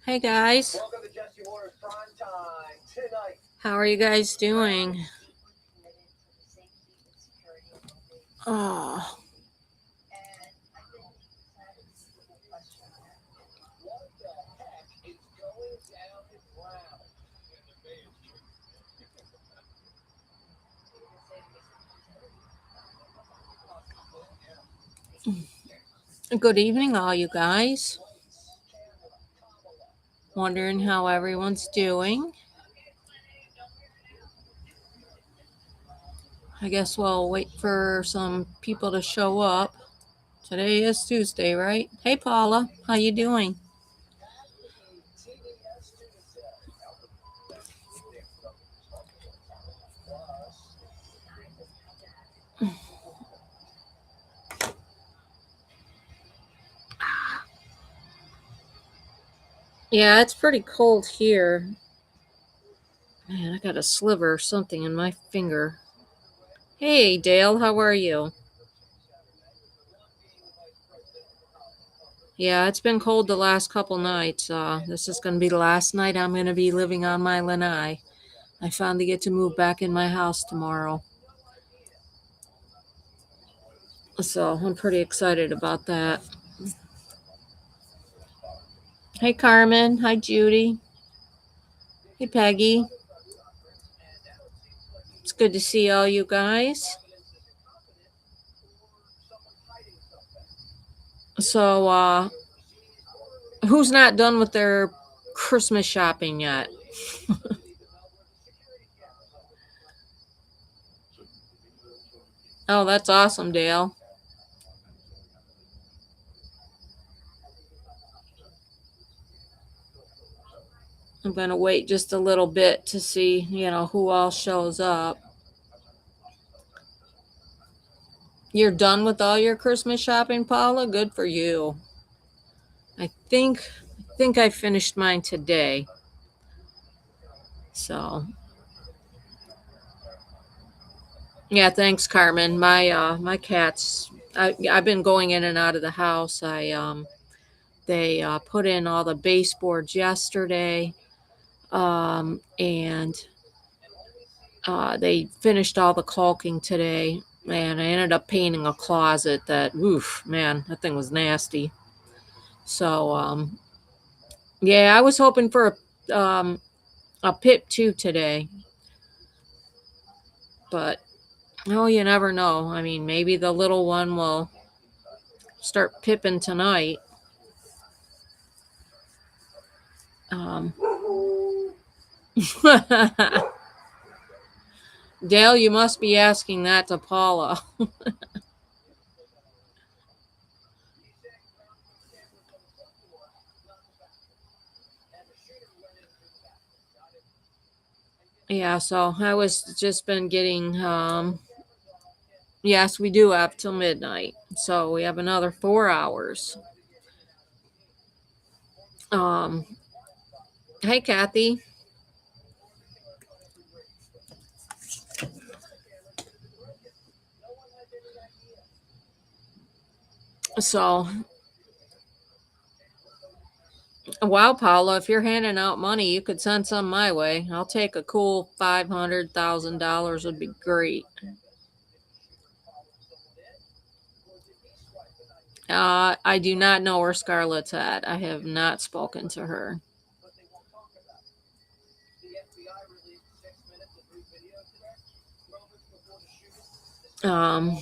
Hey guys, how are you guys doing? Oh, good evening, all you guys. Wondering how everyone's doing. I guess we'll wait for some people to show up. Today is Tuesday, right? Hey Paula, how you doing? Yeah, it's pretty cold here. Man, I got a sliver or something in my finger. Hey Dale, how are you? Yeah, it's been cold the last couple nights. This is going to be the last night I'm going to be living on my lanai. I finally get to move back in my house tomorrow. So I'm pretty excited about that. Hey Carmen. Hi Judy. Hey Peggy. It's good to see all you guys. So who's not done with their Christmas shopping yet? Oh, that's awesome, Dale. I'm going to wait just a little bit to see, who all shows up. You're done with all your Christmas shopping, Paula? Good for you. I think I finished mine today. So, yeah, thanks Carmen. My cats I've been going in and out of the house. They put in all the baseboards yesterday. And they finished all the caulking today. And I ended up painting a closet that, oof, man, that thing was nasty. So, yeah, I was hoping for a pip too today. But, oh, you never know. I mean, maybe the little one will start pipping tonight. Um, Dale, you must be asking that to Paula. Yeah, so I was just been getting yes, we do have till midnight. So we have another 4 hours. Um hey Kathy. So wow, Paula, if you're handing out money, you could send some my way. I'll take a cool $500,000 would be great. I do not know where Scarlett's at. I have not spoken to her. Um,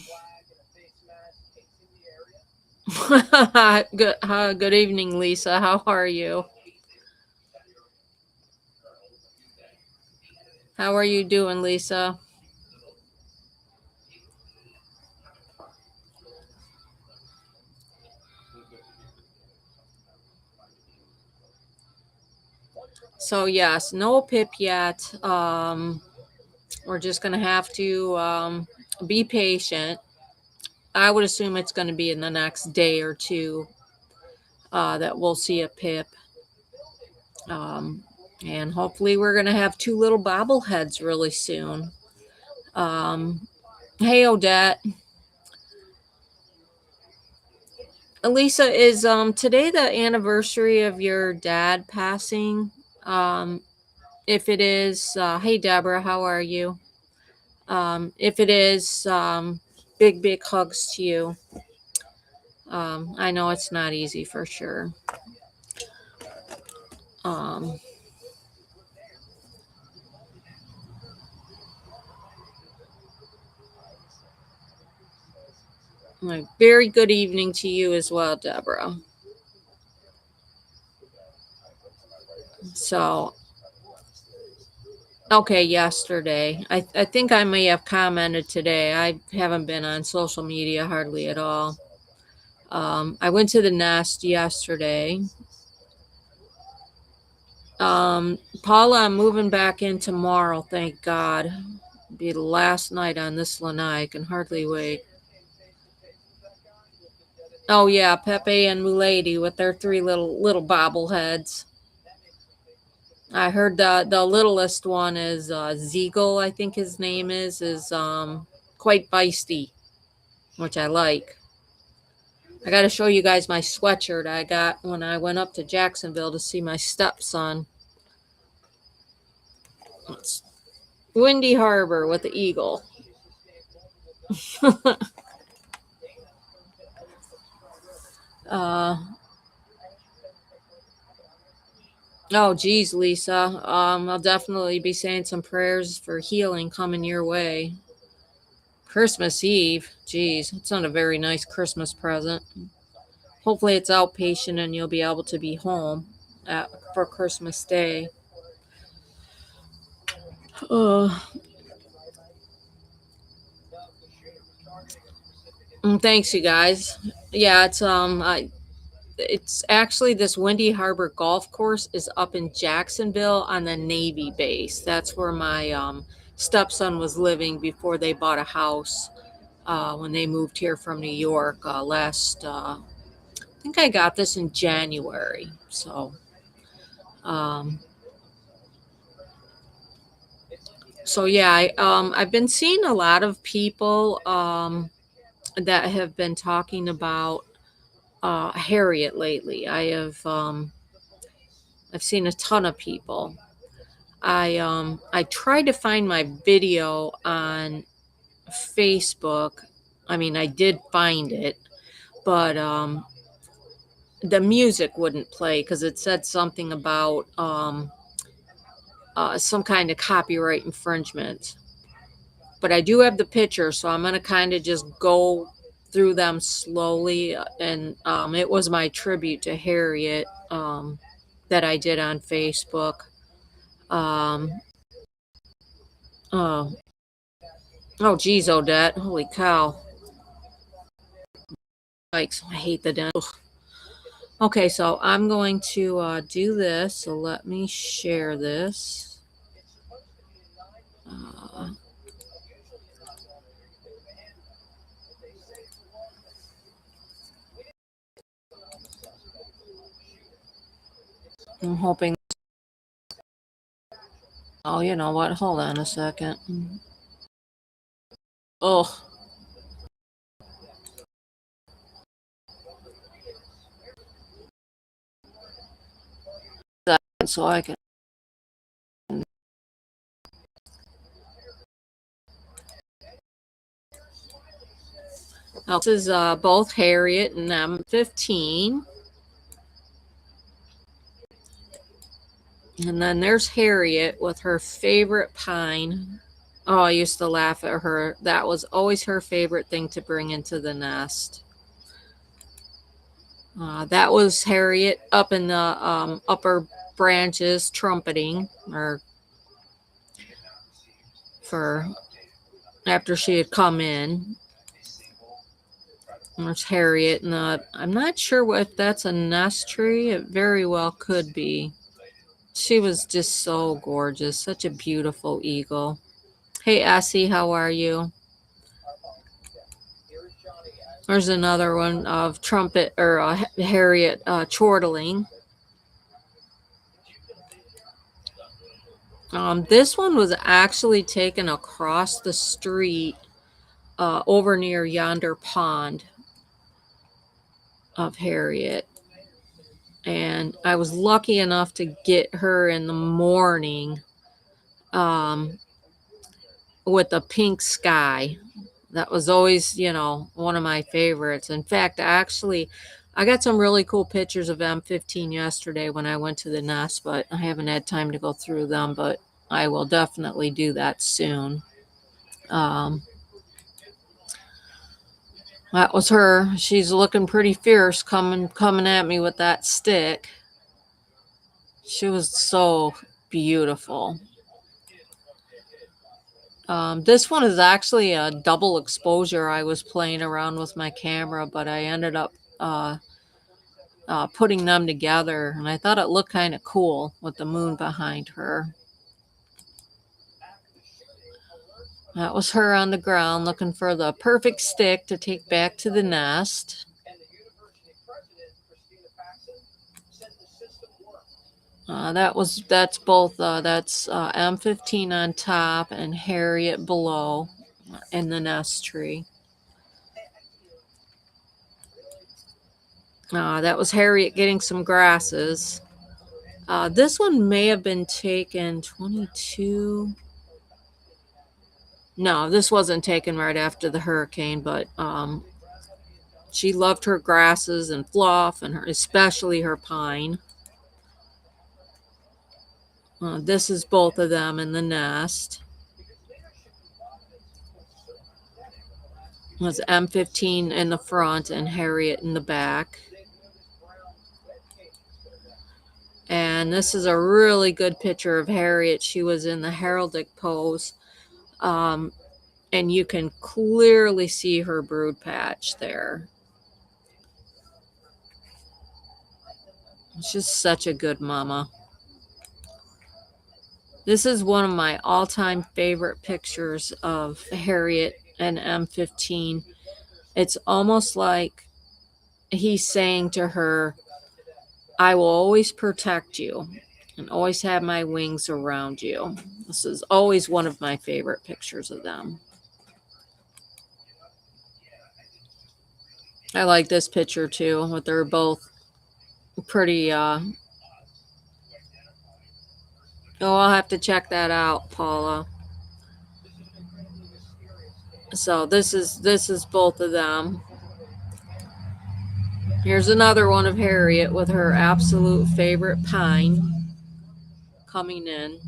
good evening, Lisa. How are you? How are you doing, Lisa? So yes, no pip yet. We're just gonna have to be patient. I would assume it's going to be in the next day or two that we'll see a pip. Um, and hopefully we're going to have two little bobbleheads really soon. Hey, Odette. Lisa, is today the anniversary of your dad passing? Um, if it is, hey Deborah, how are you? If it is, big hugs to you. I know it's not easy for sure. Um, Very good evening to you as well, Deborah. So, okay, yesterday. I think I may have commented today. I haven't been on social media hardly at all. I went to the nest yesterday. Paula, I'm moving back in tomorrow, thank God. It'll be the last night on this lanai. I can hardly wait. Oh yeah, Pepe and Mulady with their three little bobbleheads. I heard the littlest one is Ziegel, I think his name is quite feisty, which I like. I got to show you guys my sweatshirt I got when I went up to Jacksonville to see my stepson. It's Windy Harbor with the eagle. uh, oh, geez, Lisa. I'll definitely be saying some prayers for healing coming your way. Christmas Eve. Geez, it's not a very nice Christmas present. Hopefully, it's outpatient and you'll be able to be home for Christmas Day. Uh, Thanks, you guys. Yeah, it's actually this Windy Harbor golf course is up in Jacksonville on the Navy base. That's where my stepson was living before they bought a house when they moved here from New York last. I think I got this in January. Um, so yeah, I've been seeing a lot of people that have been talking about Harriet lately. I've seen a ton of people. I tried to find my video on Facebook. I mean, I did find it, but the music wouldn't play because it said something about some kind of copyright infringement. But I do have the picture, so I'm gonna kind of just go through them slowly. And it was my tribute to Harriet that I did on Facebook. Um, oh, oh, geez, Odette, holy cow! Like, I hate the dent. Okay, so I'm going to do this. So let me share this. Uh, I'm hoping. Oh, you know what? Hold on a second. Oh, so I can. Oh, this is both Harriet and I'm 15. And then there's Harriet with her favorite pine. Oh, I used to laugh at her. That was always her favorite thing to bring into the nest. That was Harriet up in the upper branches trumpeting, or for after she had come in. There's Harriet, and I'm not sure if that's a nest tree. It very well could be. She was just so gorgeous, such a beautiful eagle. Hey, Essie, how are you? There's another one of trumpet or Harriet chortling. This one was actually taken across the street over near yonder pond. of Harriet. And I was lucky enough to get her in the morning um, with a pink sky. That was always, one of my favorites. In fact, I got some really cool pictures of M15 yesterday when I went to the nest, but I haven't had time to go through them, but I will definitely do that soon. Um, that was her. She's looking pretty fierce coming at me with that stick. She was so beautiful. This one is actually a double exposure. I was playing around with my camera, but I ended up putting them together, and I thought it looked kind of cool with the moon behind her. That was her on the ground looking for the perfect stick to take back to the nest. That's both that's M15 on top and Harriet below in the nest tree. That was Harriet getting some grasses. This one may have been taken 22. No, this wasn't taken right after the hurricane, but she loved her grasses and fluff, and especially her pine. This is both of them in the nest. It was M15 in the front and Harriet in the back. And this is a really good picture of Harriet. She was in the heraldic pose. And you can clearly see her brood patch there. She's such a good mama. This is one of my all-time favorite pictures of Harriet and M15. It's almost like he's saying to her, I will always protect you and always have my wings around you. This is always one of my favorite pictures of them. I like this picture too, with they're both pretty I'll have to check that out, Paula. So this is both of them. Here's another one of Harriet with her absolute favorite pine coming in.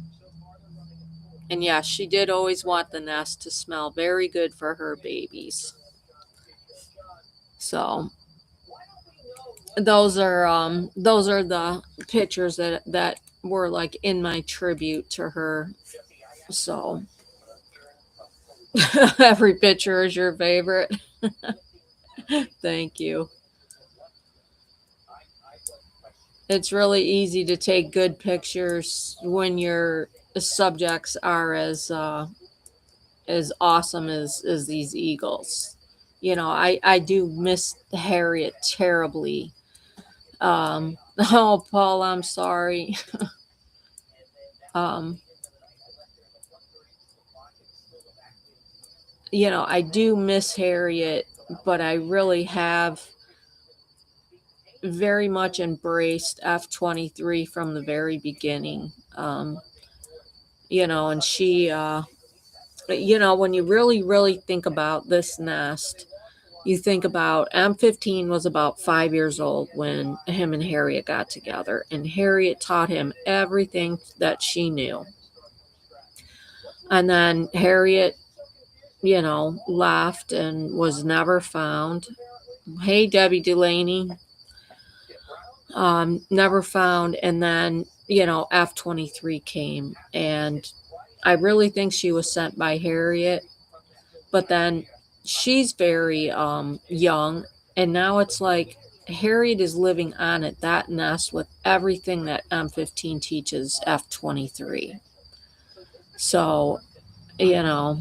And yes, she did always want the nest to smell very good for her babies. So those are the pictures that were like in my tribute to her. So every picture is your favorite. Thank you. It's really easy to take good pictures when your subjects are as awesome as these eagles. I do miss Harriet terribly. Oh, Paul, I'm sorry. I do miss Harriet, but I really have very much embraced F23 from the very beginning. And she, when you really, really think about this nest, you think about M15 was about 5 years old when him and Harriet got together, and Harriet taught him everything that she knew. And then Harriet, left and was never found. Hey, Debbie Delaney. Never found. And then, F23 came, and I really think she was sent by Harriet, but then she's very young, and now it's like Harriet is living on at that nest with everything that M15 teaches F23. So, yeah,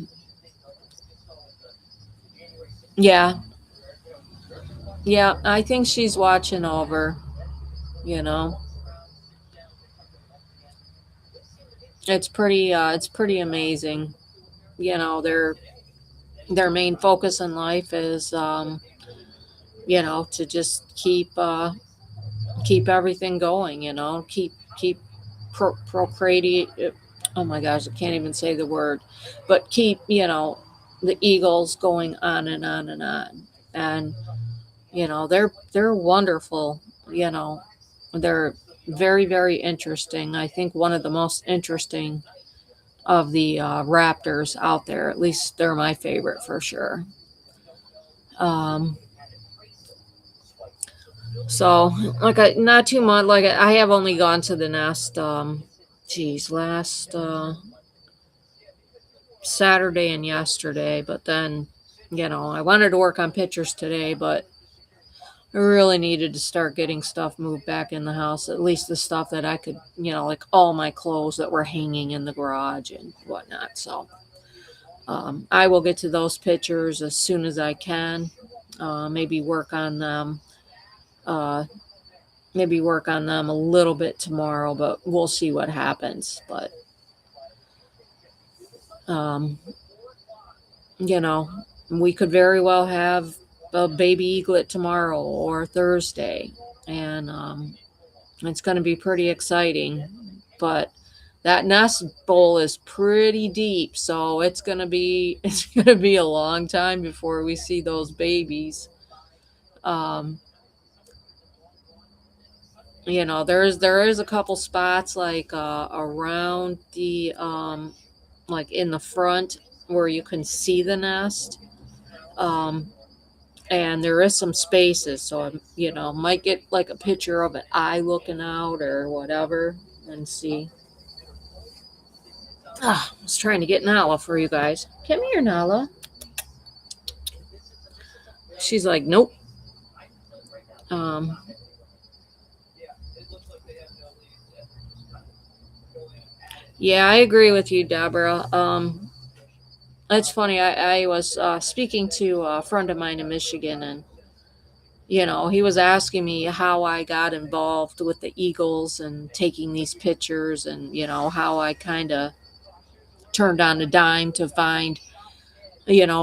I think she's watching over. It's pretty amazing. Their main focus in life is to just keep everything going, keep procreating. Oh my gosh, I can't even say the word, but keep, the Eagles going on and on and on. And, they're wonderful, you know, they're very, very interesting. I think one of the most interesting of the Raptors out there. At least they're my favorite for sure. Um, so, not too much. Like I have only gone to the nest. Last Saturday and yesterday. But then, I wanted to work on pictures today, but I really needed to start getting stuff moved back in the house. At least the stuff that I could, like all my clothes that were hanging in the garage and whatnot. So, I will get to those pictures as soon as I can. Maybe work on them. Uh, Maybe work on them a little bit tomorrow, but we'll see what happens. But um, you know, we could very well have a baby eaglet tomorrow or Thursday, and it's going to be pretty exciting. But that nest bowl is pretty deep, so it's gonna be it's gonna be a long time before we see those babies. Um, there is a couple spots like around the like in the front where you can see the nest. Um, and there is some spaces, so I might get like a picture of an eye looking out or whatever and see. I was trying to get Nala for you guys. Come here, Nala. She's like, nope. Um, yeah, I agree with you, Deborah. It's funny. I was speaking to a friend of mine in Michigan, and he was asking me how I got involved with the Eagles and taking these pictures, and how I kind of turned on a dime to find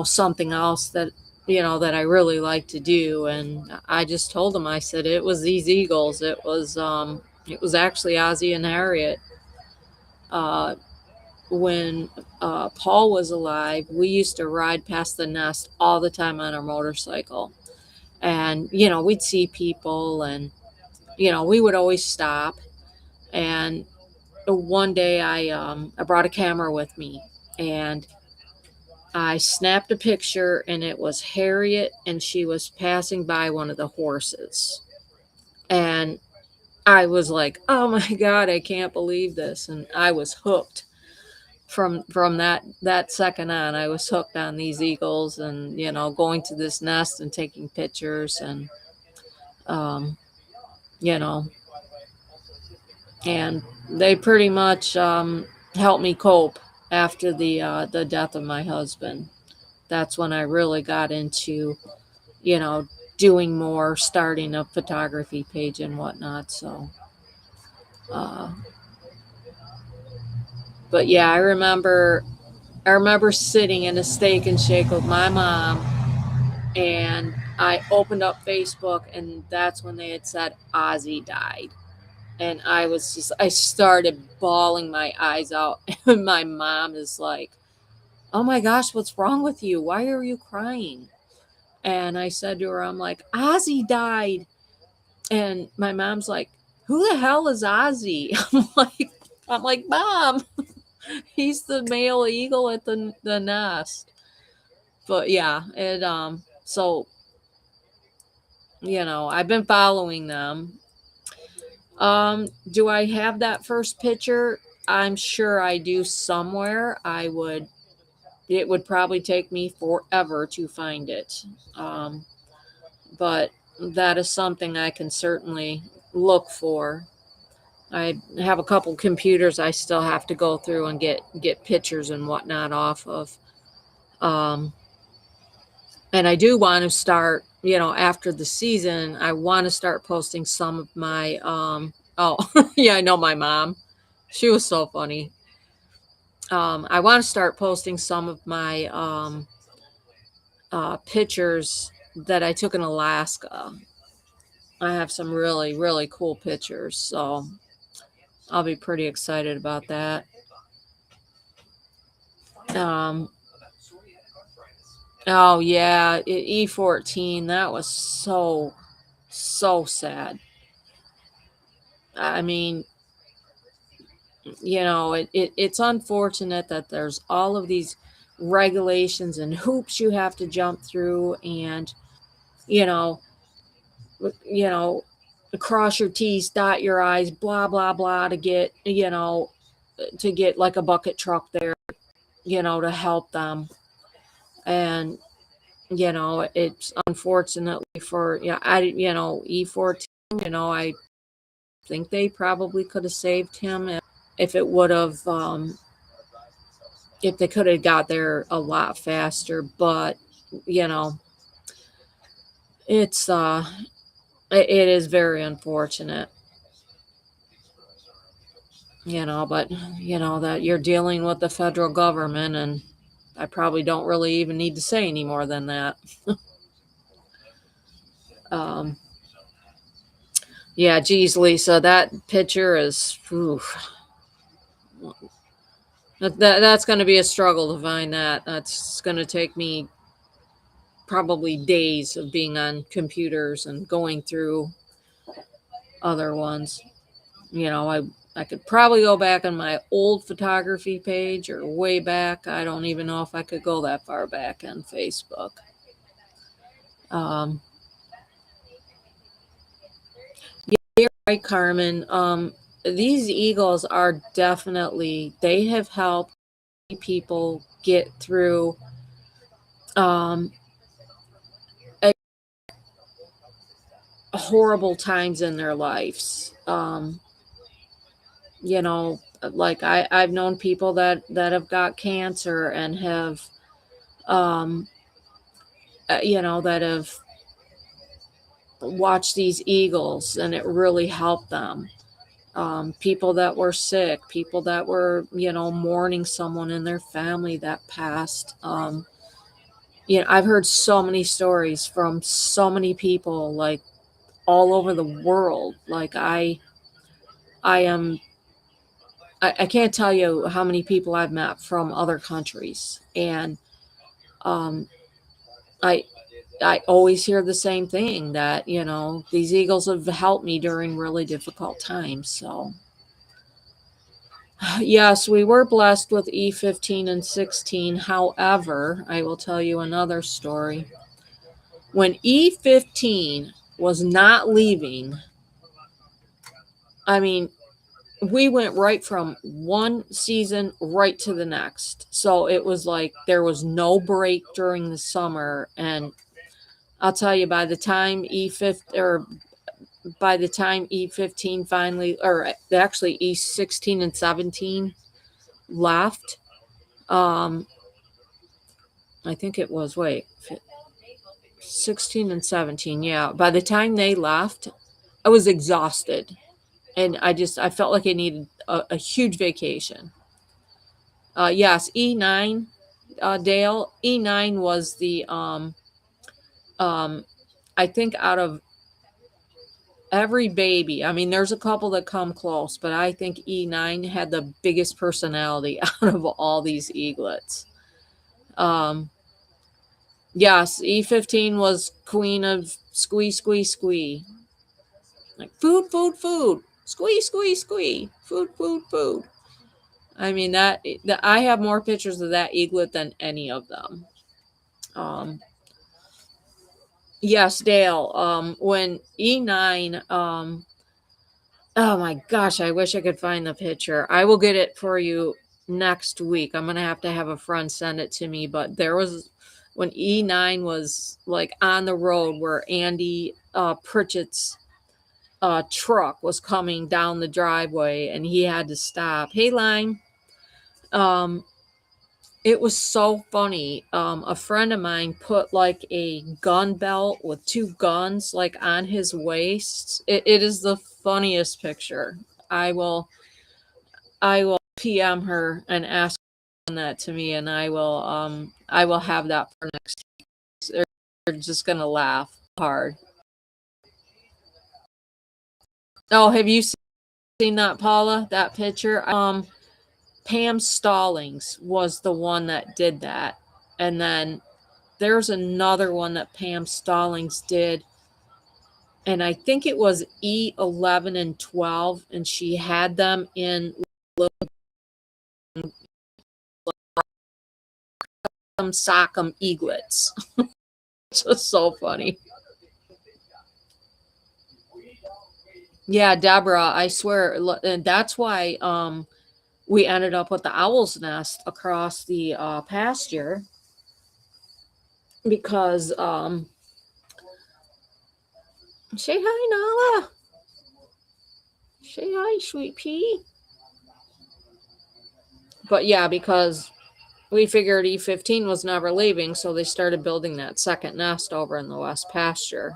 something else that I really like to do. And I just told him, I said it was these Eagles. It was actually Ozzie and Harriet. Uh, when Paul was alive, we used to ride past the nest all the time on our motorcycle. And, we'd see people, and, we would always stop. And one day I brought a camera with me, and I snapped a picture, and it was Harriet, and she was passing by one of the horses. And I was like, "Oh my god, I can't believe this." And I was hooked from that second on. I was hooked on these eagles, and going to this nest and taking pictures, and um you know and they pretty much helped me cope after the death of my husband. That's when I really got into you know doing more, starting a photography page and whatnot. So uh but yeah, I remember sitting in a steak and shake with my mom, and I opened up Facebook, and that's when they had said Ozzy died. And I started bawling my eyes out. And my mom is like, "Oh my gosh, what's wrong with you? Why are you crying?" And I said to her, I'm like, "Ozzy died." And my mom's like, "Who the hell is Ozzy?" I'm like, "Mom, he's the male eagle at the nest." But yeah, I've been following them. Do I have that first picture? I'm sure I do somewhere. It would probably take me forever to find it. But that is something I can certainly look for. I have a couple computers I still have to go through and get pictures and whatnot off of. Um, and I do want to start, after the season, I want to start posting some of my oh, yeah, I know my mom. She was so funny. I want to start posting some of my pictures that I took in Alaska. I have some really, really cool pictures, so I'll be pretty excited about that. Um, oh yeah, E14. That was so sad. I mean, it's unfortunate that there's all of these regulations and hoops you have to jump through, and you know, you know, cross your T's, dot your I's, blah blah blah to get like a bucket truck there, to help them. And it's unfortunately for E14. I think they probably could have saved him if it would have if they could have got there a lot faster. But you know, it's it is very unfortunate. But that you're dealing with the federal government, and I probably don't really even need to say any more than that. um Yeah, geez, Lisa, that picture is, oof, that's going to be a struggle to find that. That's going to take me probably days of being on computers and going through other ones. I could probably go back on my old photography page or way back. I don't even know if I could go that far back on Facebook. Um, yeah, you're right, Carmen. These Eagles are definitely, they have helped people get through um, a, horrible times in their lives. Like I've known people that have got cancer and have, um, that have watched these Eagles, and it really helped them. People that were sick, people that were, mourning someone in their family that passed. I've heard so many stories from so many people, like all over the world. Like I am, I can't tell you how many people I've met from other countries, and um, I I always hear the same thing, that these Eagles have helped me during really difficult times. So yes, we were blessed with E15 and 16. However, I will tell you another story. When E15 was not leaving, I mean, we went right from one season right to the next. So it was like there was no break during the summer. And I'll tell you, by the time E15 finally, or actually E16 and 17 left, um, I think it was, 16 and 17. Yeah. By the time they left, I was exhausted, and I felt like I needed a huge vacation. Yes, E9, Dale, E9 was the, um, I think out of every baby, I mean, there's a couple that come close, but I think E9 had the biggest personality out of all these eaglets. Um, yes, E15 was queen of squee, squee, squee. Like food, food, food, squee, squee, squee, food, food, food. I mean, that I have more pictures of that eaglet than any of them. Um, yes, Dale. When E9, oh my gosh, I wish I could find the picture. I will get it for you next week. I'm gonna have a friend send it to me. But there was, when E9 was like on the road, where Andy Pritchett's truck was coming down the driveway, and he had to stop. Hey, line. Um, it was so funny. A friend of mine put like a gun belt with two guns like on his waist. It is the funniest picture. I will I will PM her and ask her to send that to me, and I will have that for next. just gonna laugh hard. Oh, have you seen that, Paula? That picture? Pam Stallings was the one that did that. And then there's another one that Pam Stallings did. And I think it was E11 and 12. And she had them in some Sock'em eaglets. It's just so funny. Yeah, Deborah, I swear. And that's why we ended up with the owl's nest across the pasture because say hi, Nala. Say hi, sweet pea. But yeah, because we figured E15 was never leaving, so they started building that second nest over in the west pasture.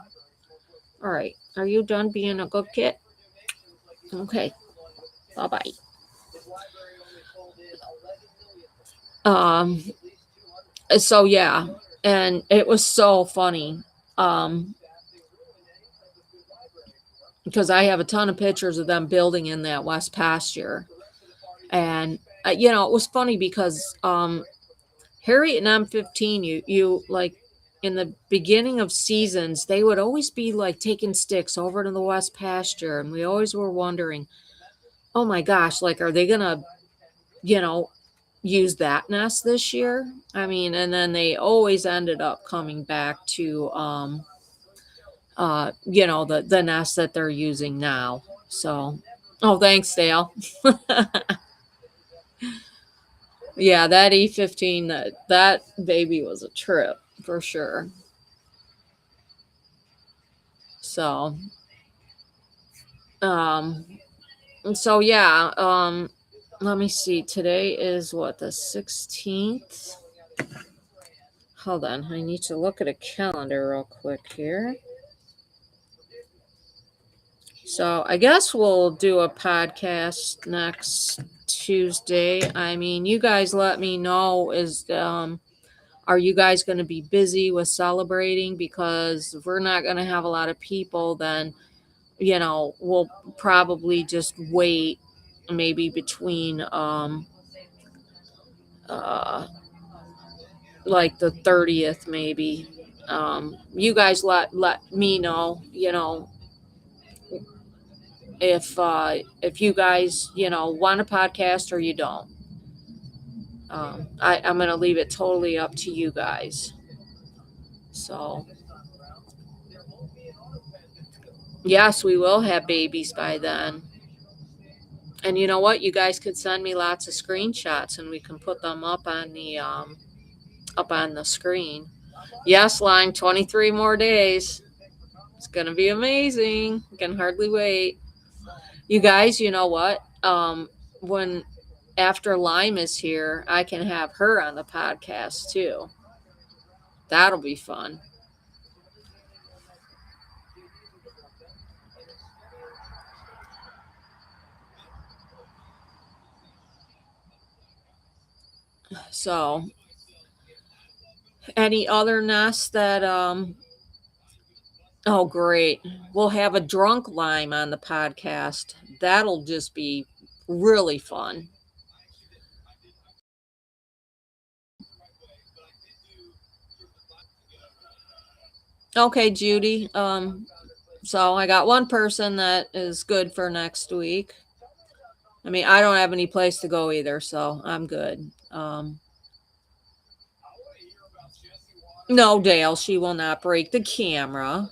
All right, are you done being a good kid? Okay, bye bye. Um, so yeah, and it was so funny. Because I have a ton of pictures of them building in that west pasture. And it was funny because Harriet and M15, you like in the beginning of seasons, they would always be like taking sticks over to the west pasture, and we always were wondering, oh my gosh, like are they gonna, you know, use that nest this year? I mean, and then they always ended up coming back to the nest that they're using now. So, oh, thanks, Dale. Yeah, that E15, that baby was a trip for sure. So, um, so yeah, let me see. Today is what, the 16th? Hold on, I need to look at a calendar real quick here. So I guess we'll do a podcast next Tuesday. I mean, you guys let me know, are you guys going to be busy with celebrating? Because if we're not going to have a lot of people, then we'll probably just wait maybe between uh like the 30th maybe. You guys let me know, if you guys, want a podcast or you don't. I'm going to leave it totally up to you guys. So, yes, we will have babies by then. And you know what? You guys could send me lots of screenshots and we can put them up on the screen. Yes, line 23 more days. It's going to be amazing. I can hardly wait. You guys, you know what? When after Lime is here, I can have her on the podcast too. That'll be fun. So, any other nests that oh great. We'll have a drunk Lime on the podcast. That'll just be really fun. Okay, Judy. So I got one person that is good for next week. I mean, I don't have any place to go either, so I'm good. No, Dale, she will not break the camera.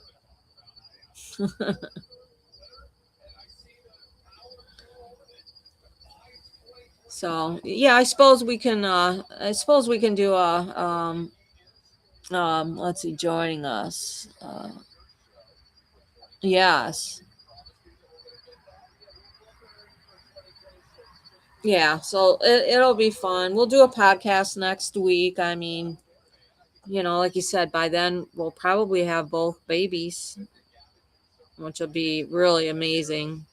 So yeah, I suppose we can do a let's see, joining us. Yes. Yeah, so it'll be fun. We'll do a podcast next week. I mean, like you said, by then we'll probably have both babies, which will be really amazing.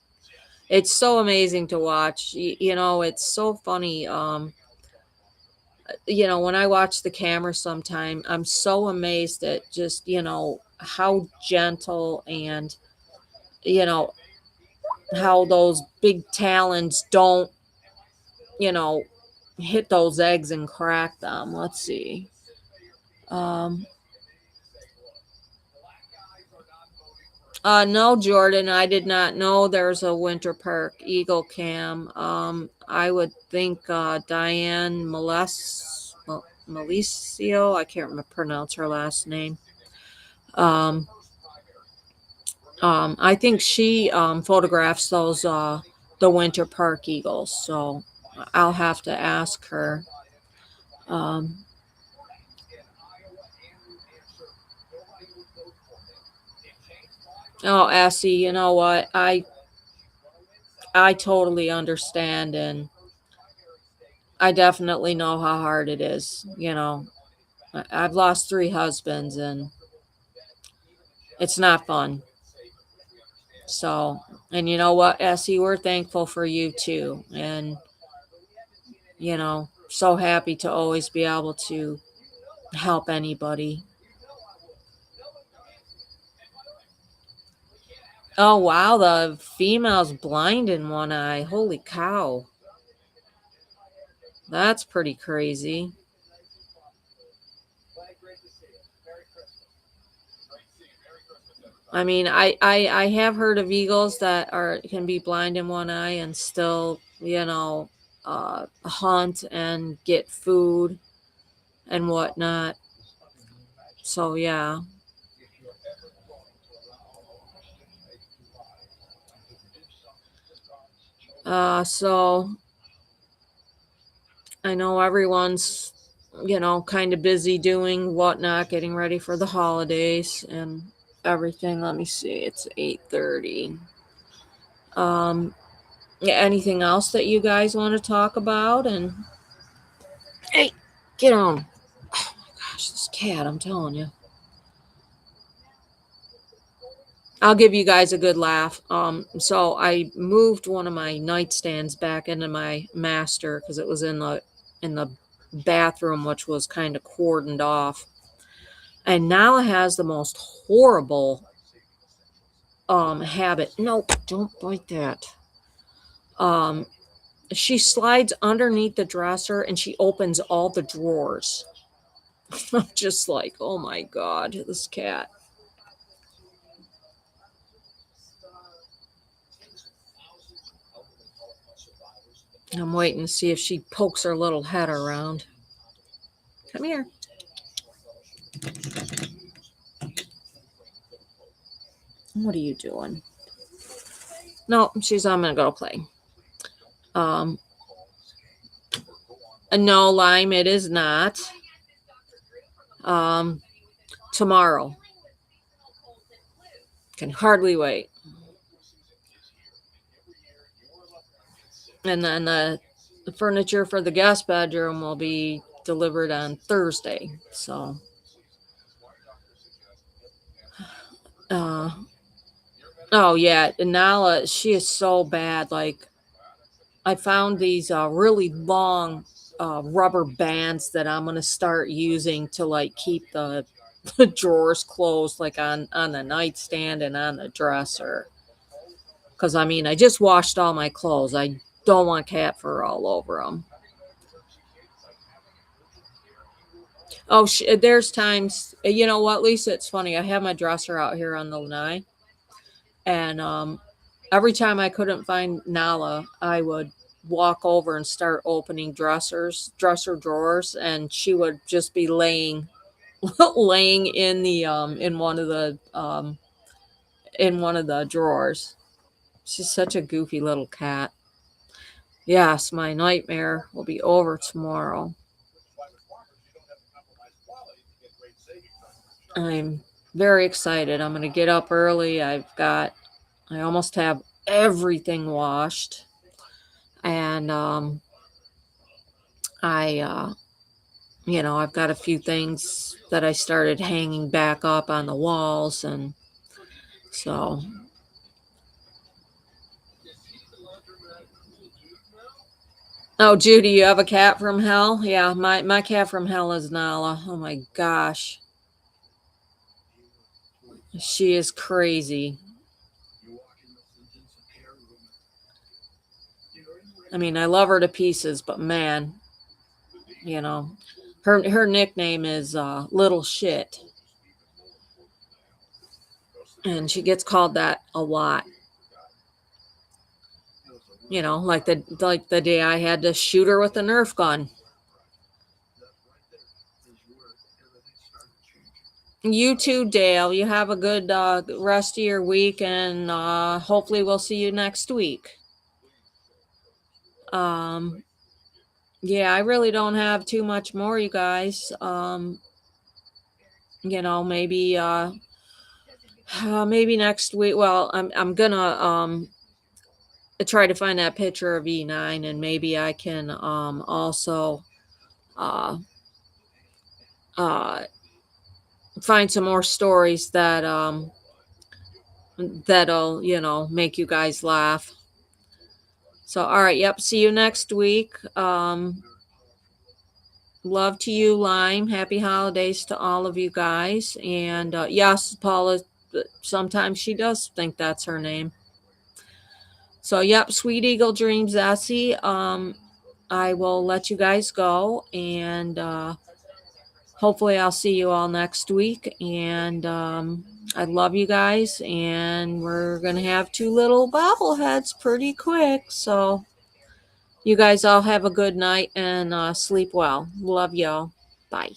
It's so amazing to watch. It's so funny. when I watch the camera sometime, I'm so amazed at just, how gentle and, you know, how those big talons don't, you know, hit those eggs and crack them. Let's see. Um, no, Jordan, I did not know there's a Winter Park Eagle Cam. I would think Diane Malicio, I can't pronounce her last name. Um, I think she photographs those the Winter Park Eagles, so I'll have to ask her. Um, oh, Essie, you know what? I totally understand, and I definitely know how hard it is. I've lost 3 husbands, and it's not fun. So, and you know what, Essie, we're thankful for you too, and so happy to always be able to help anybody. Oh wow, the female's blind in one eye. Holy cow. That's pretty crazy. I mean, I have heard of eagles that are can be blind in one eye and still, hunt and get food and whatnot. So yeah. So I know everyone's, kind of busy doing whatnot, getting ready for the holidays and everything. Let me see. It's 8:30. Um, yeah, anything else that you guys want to talk about? And hey, get on. Oh my gosh, this cat, I'm telling you. I'll give you guys a good laugh. So I moved one of my nightstands back into my master because it was in the bathroom, which was kind of cordoned off. And Nala has the most horrible habit. Nope, don't bite that. Um, she slides underneath the dresser and she opens all the drawers. I'm just like, oh my god, this cat. I'm waiting to see if she pokes her little head around. Come here. What are you doing? No, I'm gonna go play. Um, no, Lime, it is not. Um, Tomorrow. Can hardly wait. And then the furniture for the guest bedroom will be delivered on Thursday. So, uh, oh yeah, Nala, she is so bad. Like, I found these really long rubber bands that I'm gonna start using to like keep the drawers closed, like on the nightstand and on the dresser. Because I mean, I just washed all my clothes. I don't want cat fur all over them. Oh, there's times, you know what, Lisa? It's funny. I have my dresser out here on the lanai, and every time I couldn't find Nala, I would walk over and start opening dresser drawers, and she would just be laying, laying in one of the drawers. She's such a goofy little cat. Yes, my nightmare will be over tomorrow. I'm very excited. I'm going to get up early. I almost have everything washed. And I, I've got a few things that I started hanging back up on the walls. And so, Oh, Judy, you have a cat from hell? Yeah, my cat from hell is Nala. Oh my gosh. She is crazy. I mean, I love her to pieces, but man, you know, her nickname is Little Shit, and she gets called that a lot. You know, like the day I had to shoot her with a Nerf gun. You too, Dale. You have a good rest of your week, and hopefully we'll see you next week. Um, yeah, I really don't have too much more, you guys. You know, maybe next week. Well, I'm gonna try to find that picture of E9, and maybe I can also uh uh find some more stories that that'll, you know, make you guys laugh. So, all right, yep. See you next week. Love to you, Lime. Happy holidays to all of you guys. And yes, Paula, sometimes she does think that's her name. So, yep, Sweet Eagle Dreams, Essie. I will let you guys go, and hopefully, I'll see you all next week. And I love you guys, and we're gonna have two little bobbleheads pretty quick. So, you guys all have a good night and sleep well. Love y'all. Bye.